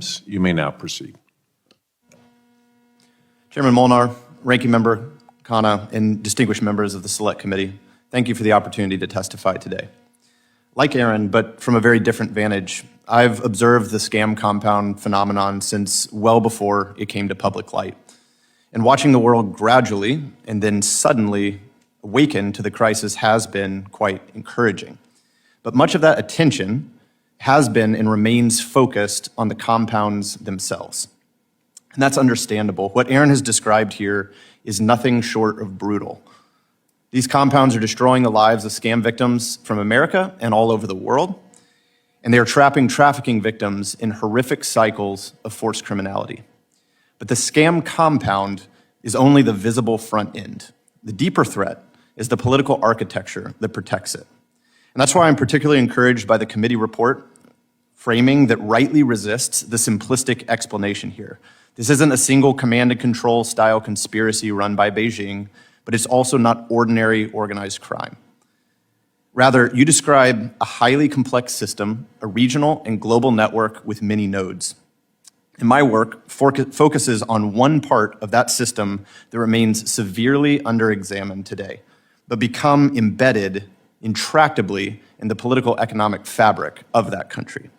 times. You may now proceed. Chairman Molnar, Ranking Member Khanna, and distinguished members of the Select Committee, thank you for the opportunity to testify today. Like Aaron, but from a very different vantage, I've observed the scam compound phenomenon since well before it came to public light. And watching the world gradually and then suddenly awaken to the crisis has been quite encouraging. But much of that attention has been and remains focused on the compounds themselves. And that's understandable. What Aaron has described here is nothing short of brutal. These compounds are destroying the lives of scam victims from America and all over the world, and they are trapping trafficking victims in horrific cycles of forced criminality. But the scam compound is only the visible front end. The deeper threat is the political architecture that protects it. And that's why I'm particularly encouraged by the committee report framing that rightly resists the simplistic explanation here. This isn't a single command and control style conspiracy run by Beijing, but it's also not ordinary organized crime. Rather, you describe a highly complex system, a regional and global network with many nodes. And my work focuses on one part of that system that remains severely underexamined today, but become embedded intractably in the political economic fabric of that country.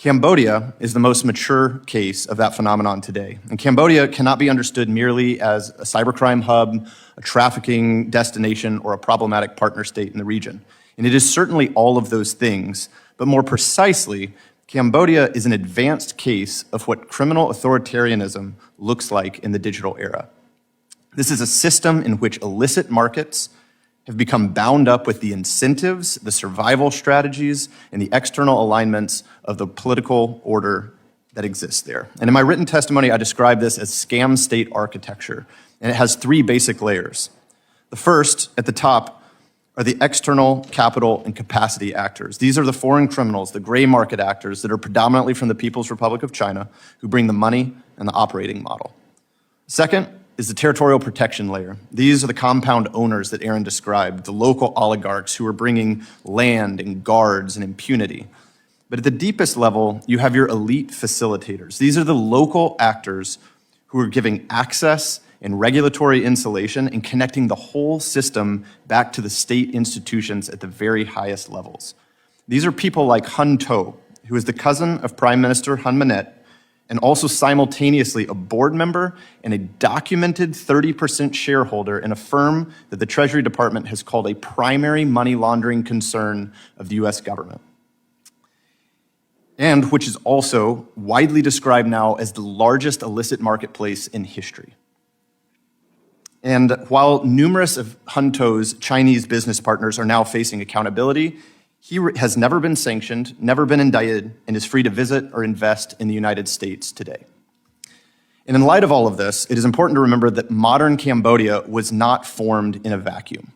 Cambodia is the most mature case of that phenomenon today. And Cambodia cannot be understood merely as a cybercrime hub, a trafficking destination, or a problematic partner state in the region. And it is certainly all of those things, but more precisely, Cambodia is an advanced case of what criminal authoritarianism looks like in the digital era. This is a system in which illicit markets have become bound up with the incentives, the survival strategies, and the external alignments of the political order that exists there. And in my written testimony, I describe this as scam state architecture, and it has three basic layers. The first, at the top, are the external capital and capacity actors. These are the foreign criminals, the gray market actors that are predominantly from the People's Republic of China, who bring the money and the operating model. Second is the territorial protection layer. These are the compound owners that Aaron described, the local oligarchs who are bringing land and guards and impunity. But at the deepest level, you have your elite facilitators. These are the local actors who are giving access and regulatory insulation and connecting the whole system back to the state institutions at the very highest levels. These are people like Hun To, who is the cousin of Prime Minister Hun Manet, and also simultaneously a board member and a documented 30% shareholder in a firm that the Treasury Department has called a primary money laundering concern of the US government, and which is also widely described now as the largest illicit marketplace in history. And while numerous of Hun To's Chinese business partners are now facing accountability, he has never been sanctioned, never been indicted, and is free to visit or invest in the United States today. And in light of all of this, it is important to remember that modern Cambodia was not formed in a vacuum.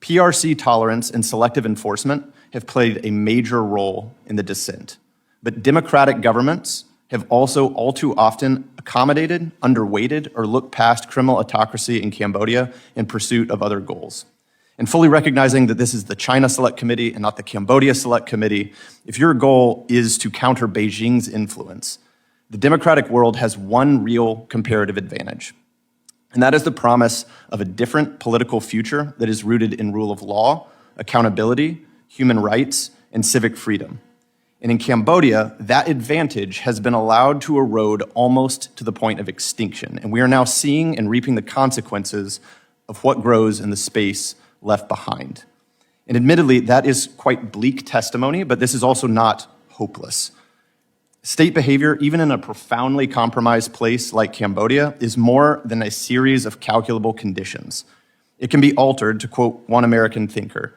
PRC tolerance and selective enforcement have played a major role in the descent. But democratic governments have also all too often accommodated, underweighted, or looked past criminal autocracy in Cambodia in pursuit of other goals. And fully recognizing that this is the China Select Committee and not the Cambodia Select Committee, if your goal is to counter Beijing's influence, the democratic world has one real comparative advantage. And that is the promise of a different political future that is rooted in rule of law, accountability, human rights, and civic freedom. And in Cambodia, that advantage has been allowed to erode almost to the point of extinction. And we are now seeing and reaping the consequences of what grows in the space left behind. And admittedly, that is quite bleak testimony, but this is also not hopeless. State behavior, even in a profoundly compromised place like Cambodia, is more than a series of calculable conditions. It can be altered, to quote one American thinker,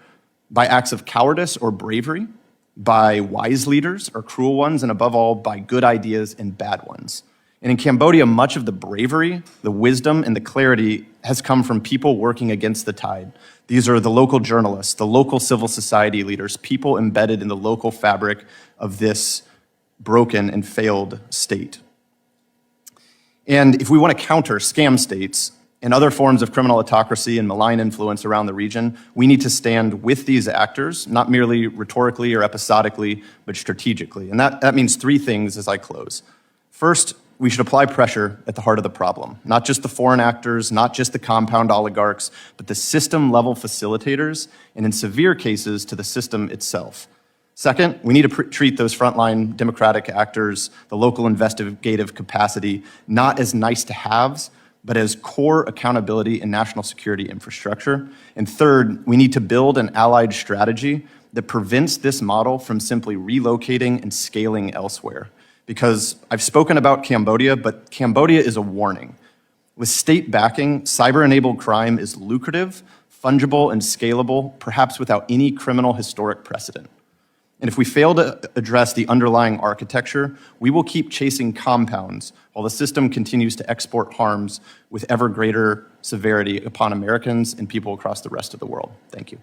by acts of cowardice or bravery, by wise leaders or cruel ones, and above all, by good ideas and bad ones. And in Cambodia, much of the bravery, the wisdom, and the clarity has come from people working against the tide. These are the local journalists, the local civil society leaders, people embedded in the local fabric of this broken and failed state. And if we want to counter scam states and other forms of criminal autocracy and malign influence around the region, we need to stand with these actors, not merely rhetorically or episodically, but strategically. And that means three things as I close. First, we should apply pressure at the heart of the problem, not just the foreign actors, not just the compound oligarchs, but the system-level facilitators, and in severe cases, to the system itself. Second, we need to treat those frontline democratic actors, the local investigative capacity, not as nice-to-haves, but as core accountability and national security infrastructure. And third, we need to build an allied strategy that prevents this model from simply relocating and scaling elsewhere. Because I've spoken about Cambodia, but Cambodia is a warning. With state backing, cyber-enabled crime is lucrative, fungible, and scalable, perhaps without any criminal historic precedent. And if we fail to address the underlying architecture, we will keep chasing compounds while the system continues to export harms with ever greater severity upon Americans and people across the rest of the world. Thank you.